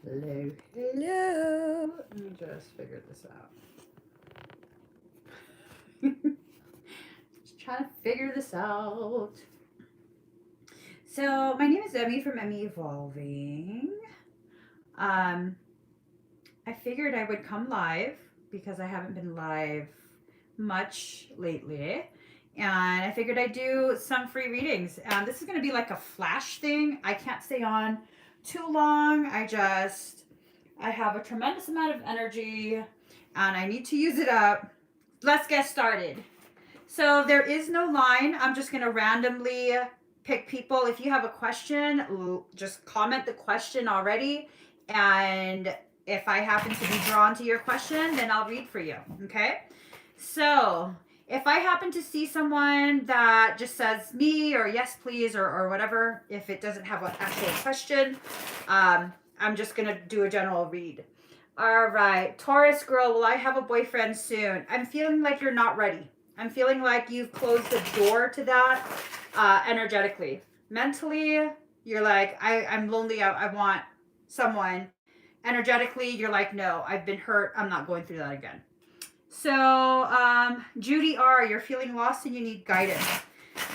Hello, hello. Let me just figure this out. Just trying to figure this out. So, my name is Emmy from Emmy Evolving. Um, I figured I would come live because I haven't been live much lately. And I figured I'd do some free readings. This is going to be like a flash thing. I can't stay on too long. I have a tremendous amount of energy and I need to use it up. Let's get started. So there is no line. I'm just going to randomly pick people. If you have a question, just comment the question already. And if I happen to be drawn to your question, then I'll read for you. Okay? So if I happen to see someone that just says me or yes, please, or whatever, if it doesn't have an actual question, I'm just going to do a general read. All right. Taurus girl, will I have a boyfriend soon? I'm feeling like you're not ready. I'm feeling like you've closed the door to that energetically. Mentally, you're like, I'm lonely. I want someone. Energetically, you're like, no, I've been hurt. I'm not going through that again. So, Judy R., you're feeling lost and you need guidance.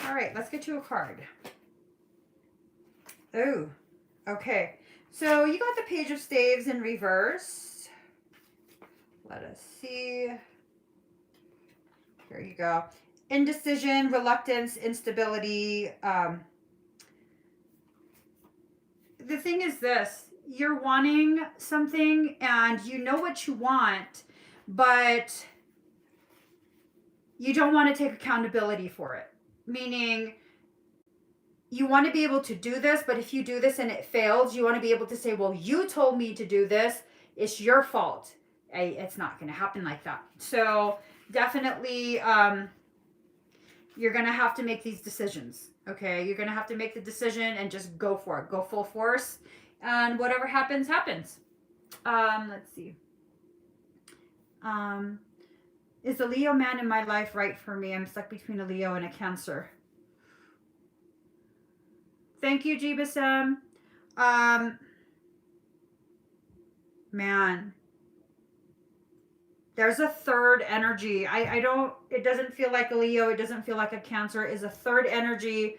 All right, let's get you a card. Oh, okay. So you got the Page of Staves in reverse. Let us see. Here you go. Indecision, reluctance, instability. The thing is this. You're wanting something and you know what you want, but you don't want to take accountability for it. Meaning, you want to be able to do this, but if you do this and it fails, you want to be able to say, well, you told me to do this. It's your fault. It's not going to happen like that. So definitely, you're going to have to make these decisions. Okay. You're going to have to make the decision and just go for it. Go full force. And whatever happens, happens. Let's see. Is the Leo man in my life right for me? I'm stuck between a Leo and a Cancer. Thank you, Jibasam. Man, there's a third energy. I don't, it doesn't feel like a Leo. It doesn't feel like a Cancer. Is a third energy.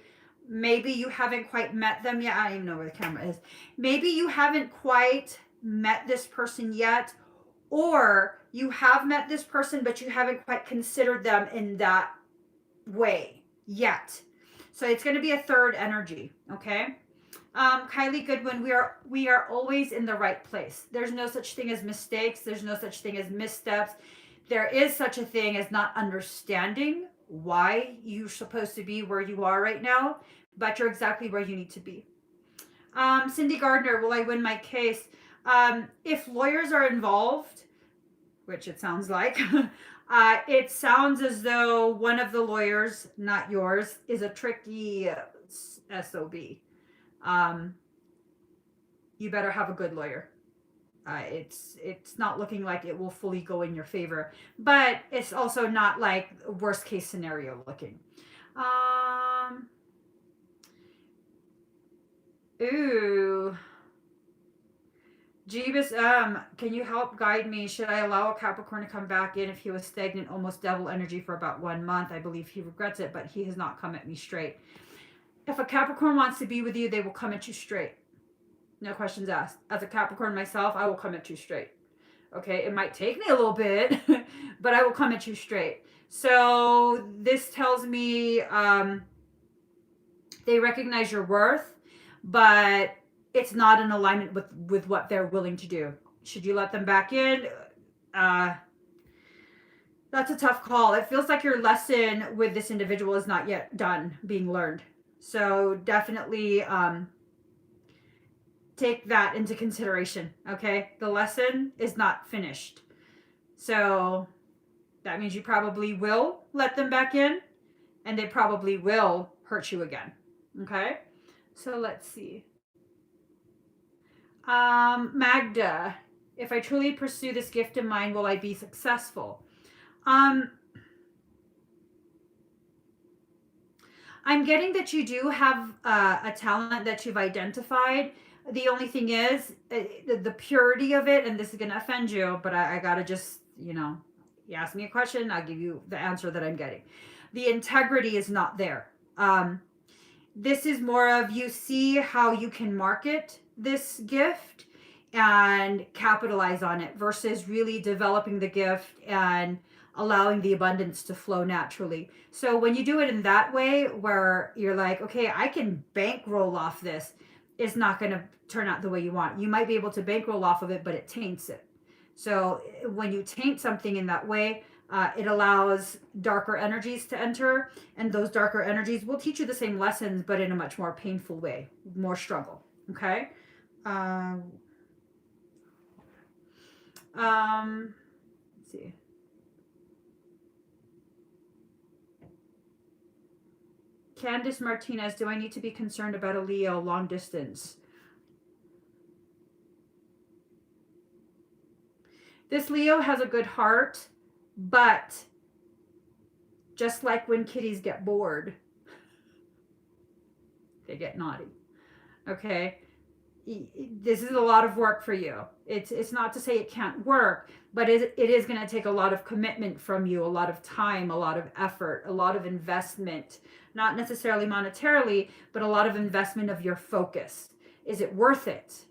Maybe you haven't quite met them yet. I don't even know where the camera is. Maybe you haven't quite met this person yet, or you have met this person, but you haven't quite considered them in that way yet. So it's going to be a third energy. Okay. Kylie Goodwin, we are always in the right place. There's no such thing as mistakes. There's no such thing as missteps. There is such a thing as not understanding why you're supposed to be where you are right now, but you're exactly where you need to be. Cindy Gardner, will I win my case? If lawyers are involved, which it sounds like, it sounds as though one of the lawyers, not yours, is a tricky SOB. You better have a good lawyer. It's not looking like it will fully go in your favor, but it's also not like worst case scenario looking. Ooh. Jeebus, can you help guide me? Should I allow a Capricorn to come back in if he was stagnant, almost devil energy for about 1 month? I believe he regrets it, but he has not come at me straight. If a Capricorn wants to be with you, they will come at you straight. No questions asked. As a Capricorn myself, I will come at you straight. Okay, it might take me a little bit, but I will come at you straight. So this tells me they recognize your worth, but it's not in alignment with what they're willing to do. Should you let them back in? That's a tough call. It feels like your lesson with this individual is not yet done being learned. So definitely take that into consideration. Okay, the lesson is not finished. So that means you probably will let them back in, and they probably will hurt you again. Okay, so let's see. Magda, if I truly pursue this gift of mine, will I be successful? I'm getting that you do have a talent that you've identified, The only thing is the purity of it, and this is going to offend you, but I got to just, you ask me a question, I'll give you the answer that I'm getting. The integrity is not there. This is more of, you see how you can market this gift and capitalize on it versus really developing the gift and allowing the abundance to flow naturally. So when you do it in that way, where you're like, okay, I can bankroll off this, it's not going to turn out the way you want. You might be able to bankroll off of it, but it taints it. So when you taint something in that way, it allows darker energies to enter, and those darker energies will teach you the same lessons, but in a much more painful way, more struggle. Okay. Let's see. Candice Martinez, do I need to be concerned about a Leo long distance? This Leo has a good heart, but just like when kitties get bored, they get naughty. Okay? This is a lot of work for you. It's not to say it can't work, but it is going to take a lot of commitment from you, a lot of time, a lot of effort, a lot of investment, not necessarily monetarily, but a lot of investment of your focus. Is it worth it?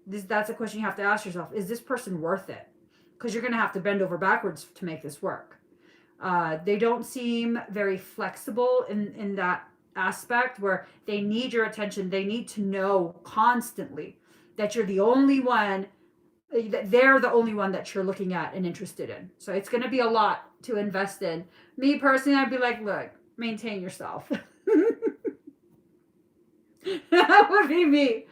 That's a question you have to ask yourself. Is this person worth it? Because you're going to have to bend over backwards to make this work. They don't seem very flexible in that aspect where they need your attention. They need to know constantly that you're the only one, that they're the only one that you're looking at and interested in. So it's going to be a lot to invest in. Me personally, I'd be like, look, maintain yourself. That would be me.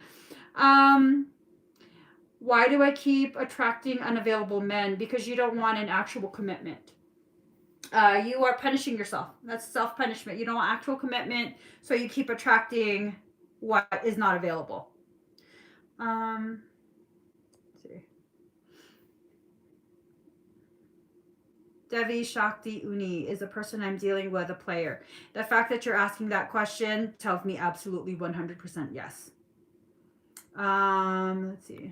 Why do I keep attracting unavailable men? Because you don't want an actual commitment. You are punishing yourself. That's self-punishment. You don't want actual commitment, so you keep attracting what is not available. Let's see. Devi Shakti Uni, is the person I'm dealing with a player? The fact that you're asking that question tells me absolutely 100% yes. Let's see.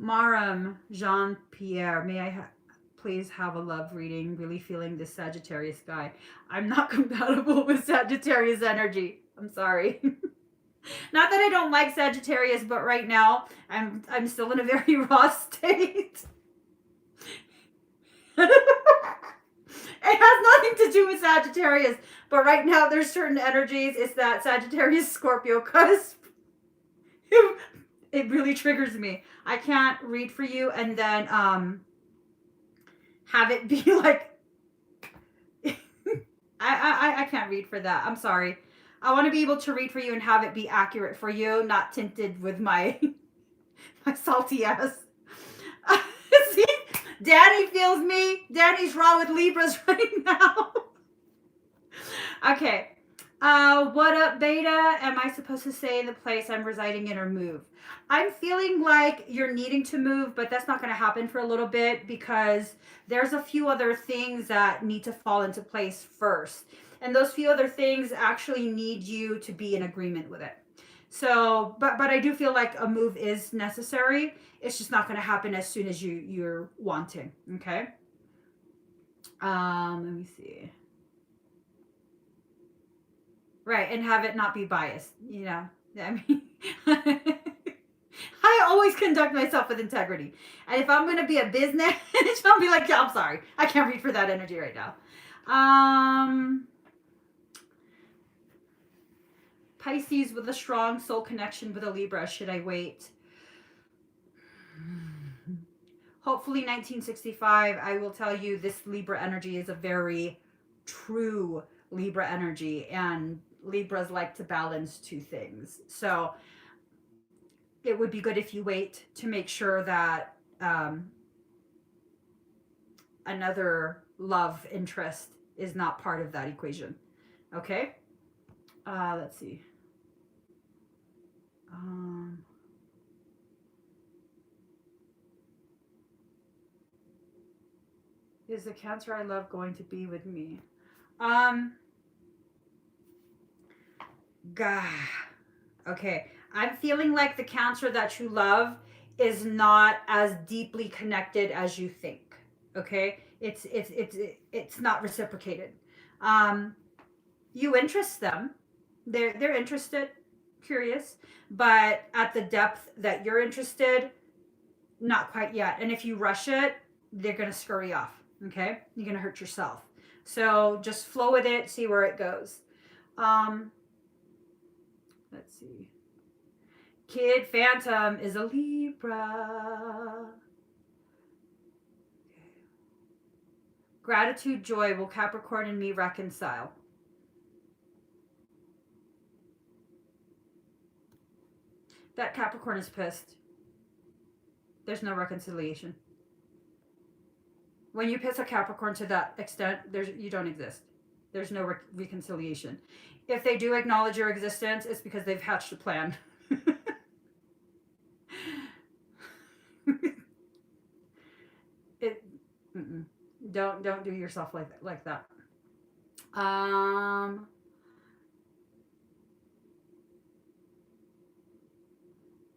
Maram Jean-Pierre, may I please have a love reading? Really feeling this Sagittarius guy. I'm not compatible with Sagittarius energy. I'm sorry. Not that I don't like Sagittarius, but right now I'm still in a very raw state. It has nothing to do with Sagittarius, but right now there's certain energies. It's that Sagittarius Scorpio cusp. It really triggers me. I can't read for you and then have it be like I can't read for that. I'm sorry. I want to be able to read for you and have it be accurate for you, not tinted with my salty ass. See, Danny feels me. Danny's raw with Libras right now. Okay. What up, Beta? Am I supposed to stay in the place I'm residing in or move? I'm feeling like you're needing to move, but that's not going to happen for a little bit because there's a few other things that need to fall into place first. And those few other things actually need you to be in agreement with it. So, but I do feel like a move is necessary. It's just not going to happen as soon as you're wanting. Okay. Let me see. Right, and have it not be biased. I mean, I always conduct myself with integrity. And if I'm going to be a business, I'll be like, yeah, I'm sorry. I can't read for that energy right now. Pisces with a strong soul connection with a Libra. Should I wait? Hopefully 1965, I will tell you this Libra energy is a very true Libra energy, and Libras like to balance two things. So it would be good if you wait to make sure that another love interest is not part of that equation. Okay? Let's see. Is the Cancer I love going to be with me? Um, Gah. Okay. I'm feeling like the Cancer that you love is not as deeply connected as you think. Okay? It's not reciprocated. Um, you interest them. They're interested, curious, but at the depth that you're interested, not quite yet. And if you rush it, they're gonna scurry off. Okay? You're gonna hurt yourself. So just flow with it, see where it goes. Um, let's see. Kid Phantom is a Libra. Gratitude, joy will Capricorn and me reconcile. That Capricorn is pissed. There's no reconciliation. When you piss a Capricorn to that extent, you don't exist. There's no reconciliation. If they do acknowledge your existence, it's because they've hatched a plan. it don't do yourself like that.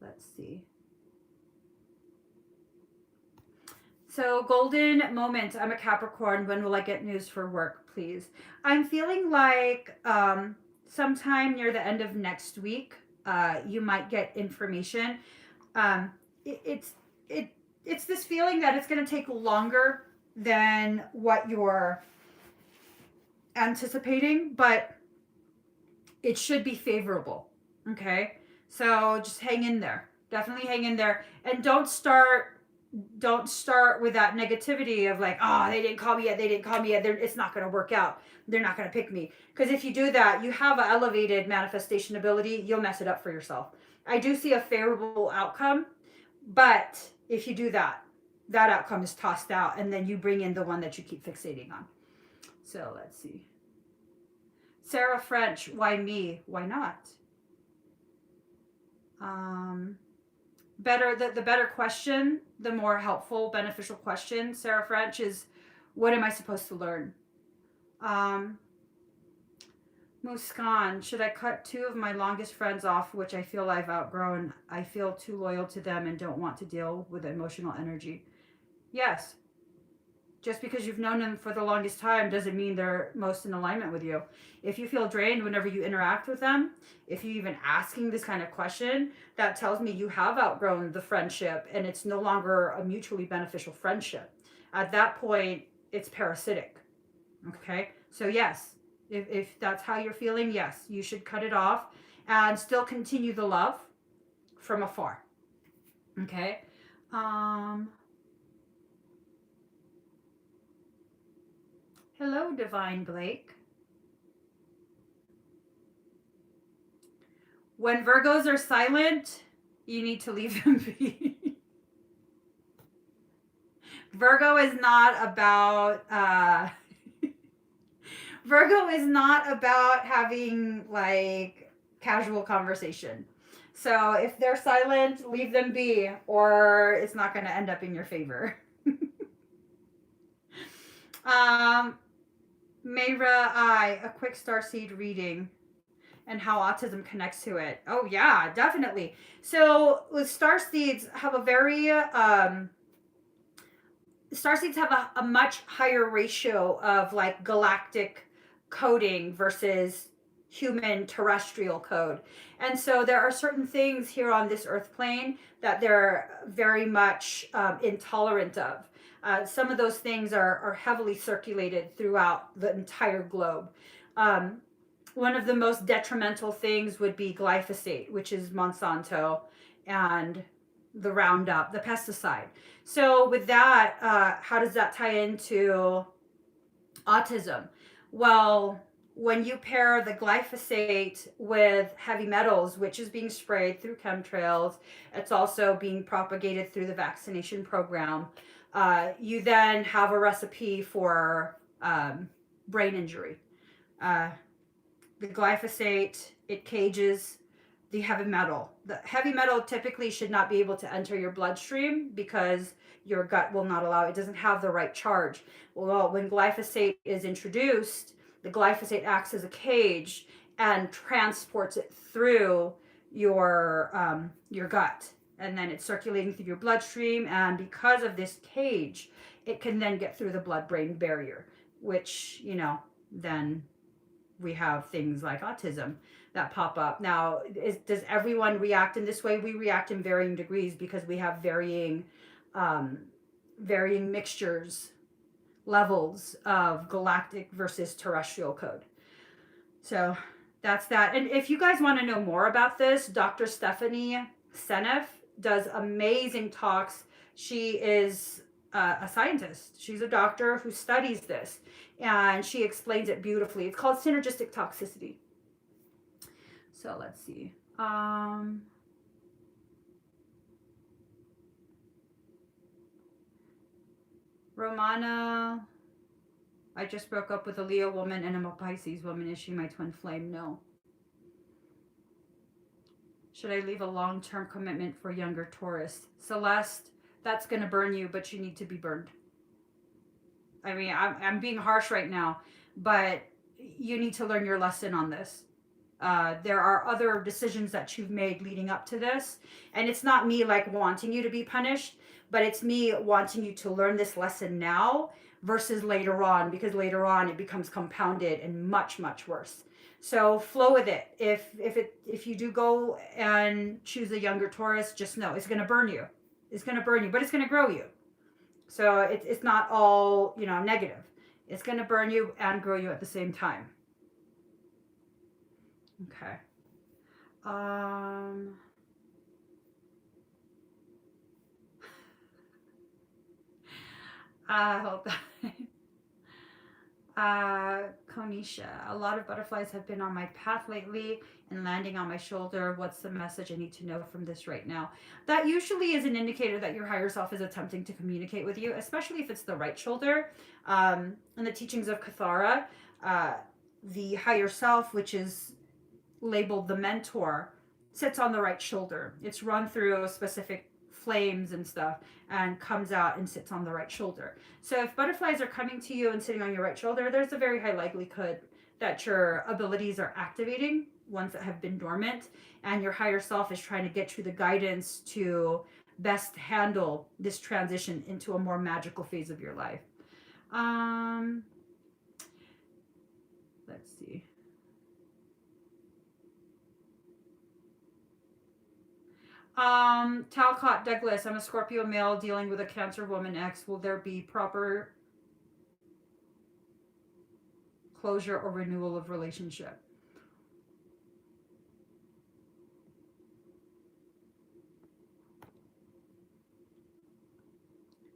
Let's see. So, golden moment. I'm a Capricorn. When will I get news for work, please? I'm feeling like sometime near the end of next week, you might get information. Um, it's it's this feeling that it's going to take longer than what you're anticipating, but it should be favorable. Okay, so just hang in there. Definitely hang in there, and don't start with that negativity of like, oh, they didn't call me yet, it's not going to work out, they're not going to pick me. Because if you do that, you have an elevated manifestation ability, you'll mess it up for yourself. I do see a favorable outcome, but if you do that, that outcome is tossed out, and then you bring in the one that you keep fixating on. So let's see. Sarah French, why me? Why not? The better question, the more helpful, beneficial question, Sarah French, is what am I supposed to learn? Muskan, should I cut 2 of my longest friends off, which I feel I've outgrown? I feel too loyal to them and don't want to deal with the emotional energy. Yes. Just because you've known them for the longest time doesn't mean they're most in alignment with you. If you feel drained whenever you interact with them, if you're even asking this kind of question, that tells me you have outgrown the friendship and it's no longer a mutually beneficial friendship. At that point, it's parasitic. Okay? So yes, if that's how you're feeling, yes, you should cut it off and still continue the love from afar. Okay? Hello, Divine Blake. When Virgos are silent, you need to leave them be. Virgo is not about Virgo is not about having like casual conversation. So if they're silent, leave them be, or it's not going to end up in your favor. Mayra, a quick starseed reading and how autism connects to it. Oh yeah, definitely. So with starseeds have a very starseeds have a much higher ratio of like galactic coding versus human terrestrial code. And so there are certain things here on this earth plane that they're very much intolerant of. Some of those things are heavily circulated throughout the entire globe. One of the most detrimental things would be glyphosate, which is Monsanto, and the Roundup, the pesticide. So with that, how does that tie into autism? Well, when you pair the glyphosate with heavy metals, which is being sprayed through chemtrails, it's also being propagated through the vaccination program. You then have a recipe for brain injury. The glyphosate, it cages the heavy metal. The heavy metal typically should not be able to enter your bloodstream because your gut will not allow it. It doesn't have the right charge. Well, when glyphosate is introduced, The glyphosate acts as a cage and transports it through your gut, and then it's circulating through your bloodstream, and because of this cage, it can then get through the blood-brain barrier, which, you know, then we have things like autism that pop up. Now, does everyone react in this way? We react in varying degrees because we have varying mixtures, levels of galactic versus terrestrial code. So that's that. And if you guys want to know more about this, Dr. Stephanie Seneff does amazing talks. She is a scientist. She's a doctor who studies this, and she explains it beautifully. It's called synergistic toxicity. So let's see. Romana, I just broke up with a Leo woman and I'm a Pisces woman. Is she my twin flame? No. Should I leave a long-term commitment for younger Taurus? Celeste, that's going to burn you, but you need to be burned. I mean, I'm being harsh right now, but you need to learn your lesson on this. There are other decisions that you've made leading up to this, and it's not me like wanting you to be punished, but it's me wanting you to learn this lesson now versus later on, because later on it becomes compounded and much, much worse. So flow with it. If you do go and choose a younger Taurus, just know it's going to burn you. It's going to burn you, but it's going to grow you. So it's not all, you know, negative. It's going to burn you and grow you at the same time. Okay. Hold on. Konisha, a lot of butterflies have been on my path lately and landing on my shoulder. What's the message I need to know from this right now? That usually is an indicator that your higher self is attempting to communicate with you, especially if it's the right shoulder. In the teachings of Kathara, the higher self, which is labeled the mentor, sits on the right shoulder. It's run through specific flames and stuff and comes out and sits on the right shoulder. So if butterflies are coming to you and sitting on your right shoulder, there's a very high likelihood that your abilities are activating, ones that have been dormant, and your higher self is trying to get you the guidance to best handle this transition into a more magical phase of your life. Let's see. Talcott Douglas, I'm a Scorpio male dealing with a Cancer woman ex. Will there be proper closure or renewal of relationship?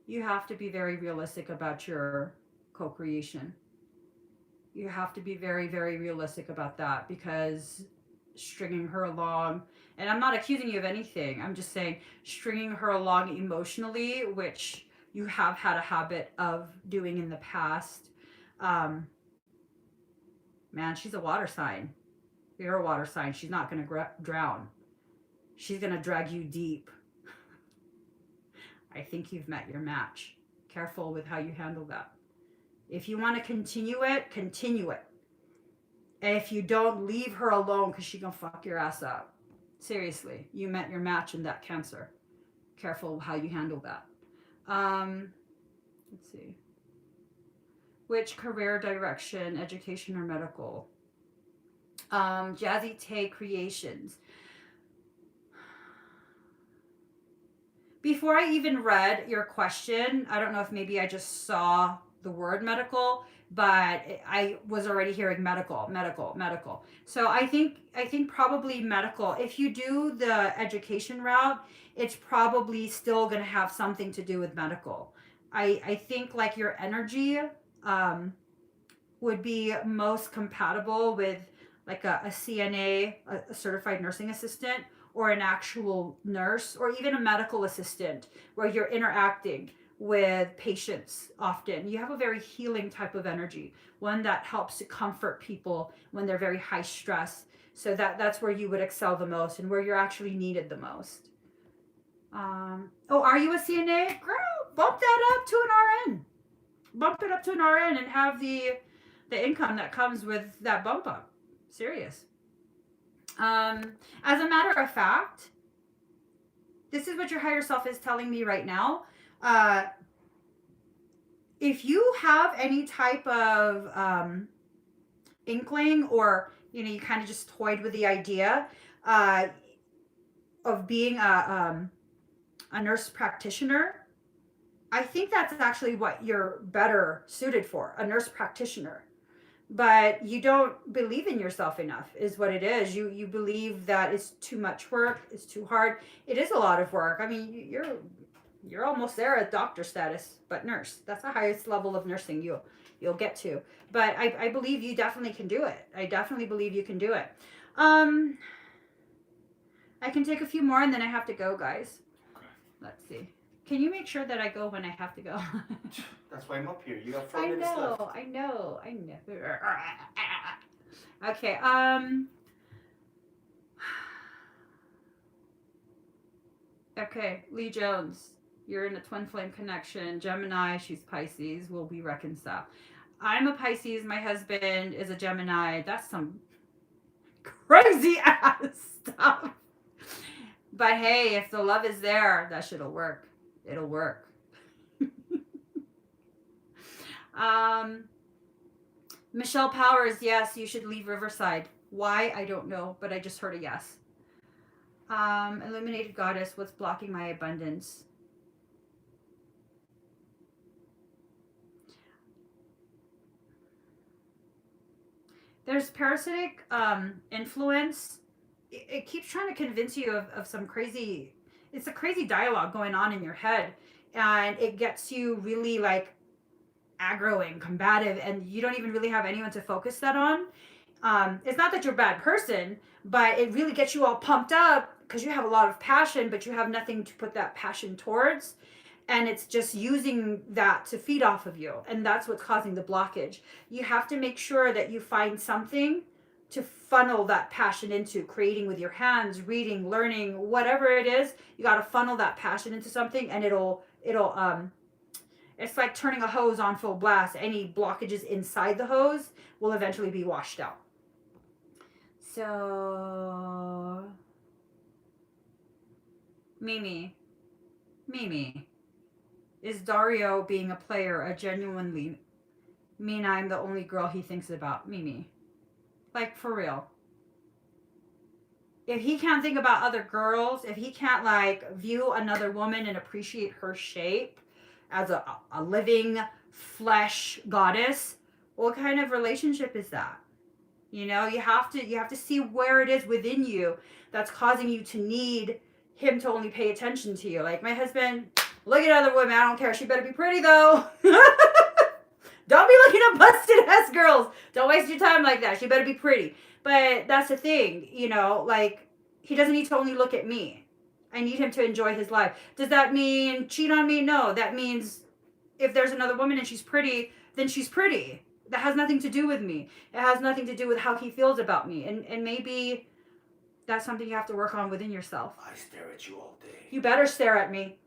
You have to be very realistic about your co-creation. You have to be very, very realistic about that, because stringing her along, and I'm not accusing you of anything, I'm just saying stringing her along emotionally, which you have had a habit of doing in the past. Man, she's a water sign. You're a water sign. She's not going to drown. She's going to drag you deep. I think you've met your match. Careful with how you handle that. If you want to continue it, continue it. And if you don't, leave her alone, because she's going to fuck your ass up. Seriously, you met your match in that Cancer. Careful how you handle that. Let's see. Which career direction, education or medical? Jazzy Tay Creations. Before I even read your question, I don't know if maybe I just saw the word medical, but I was already hearing medical. So I think probably medical. If you do the education route, it's probably still going to have something to do with medical. I think like your energy would be most compatible with like a CNA, a certified nursing assistant, or an actual nurse, or even a medical assistant, where you're interacting with patients often. You have a very healing type of energy, one that helps to comfort people when they're very high stress. So that's where you would excel the most and where you're actually needed the most. Are you a CNA? Girl, bump that up to an RN. Bump it up to an RN and have the the income that comes with that bump up. Serious. As a matter of fact, this is what your higher self is telling me right now. If you have any type of inkling, or you kind of just toyed with the idea of being a nurse practitioner, I think that's actually what you're better suited for, a nurse practitioner. But you don't believe in yourself enough, is what it is. You believe that it's too much work, it's too hard. It is a lot of work. I mean, you're almost there at doctor status, but nurse. That's the highest level of nursing you'll get to. But I believe you definitely can do it. I definitely believe you can do it. I can take a few more and then I have to go, guys. Okay. Let's see. Can you make sure that I go when I have to go? That's why I'm up here. You got 4 minutes left. I know. Okay, okay, Lee Jones, you're in a twin flame connection. Gemini, she's Pisces, will be reconciled. I'm a Pisces, my husband is a Gemini. That's some crazy ass stuff. But hey, if the love is there, that shit'll work. It'll work. Michelle Powers, yes, you should leave Riverside. Why? I don't know, but I just heard a yes. Illuminated Goddess, what's blocking my abundance? There's parasitic influence. It keeps trying to convince you of some crazy, it's a crazy dialogue going on in your head. And it gets you really like aggro and combative, and you don't even really have anyone to focus that on. It's not that you're a bad person, but it really gets you all pumped up because you have a lot of passion, but you have nothing to put that passion towards. And it's just using that to feed off of you. And that's what's causing the blockage. You have to make sure that you find something to funnel that passion into, creating with your hands, reading, learning, whatever it is. You got to funnel that passion into something, and it'll it's like turning a hose on full blast. Any blockages inside the hose will eventually be washed out. So, Mimi, is Dario being a player a genuinely mean I'm the only girl he thinks about? Mimi, like for real. If he can't think about other girls, if he can't like view another woman and appreciate her shape as a living flesh goddess, what kind of relationship is that? You have to see where it is within you that's causing you to need him to only pay attention to you. Like my husband, look at other women, I don't care. She better be pretty though. Don't be looking at busted ass girls. Don't waste your time like that. She better be pretty. But that's the thing, like he doesn't need to only look at me. I need him to enjoy his life. Does that mean cheat on me? No. That means if there's another woman and she's pretty, then she's pretty. That has nothing to do with me. It has nothing to do with how he feels about me. And maybe that's something you have to work on within yourself. I stare at you all day. You better stare at me.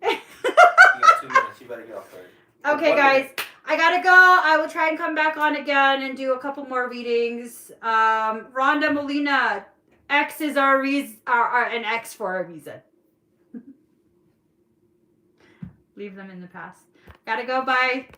You got 2 minutes. You better get off there. Okay, guys. I gotta go. I will try and come back on again and do a couple more readings. Rhonda Molina, X is an X for a reason. Leave them in the past. Gotta go. Bye.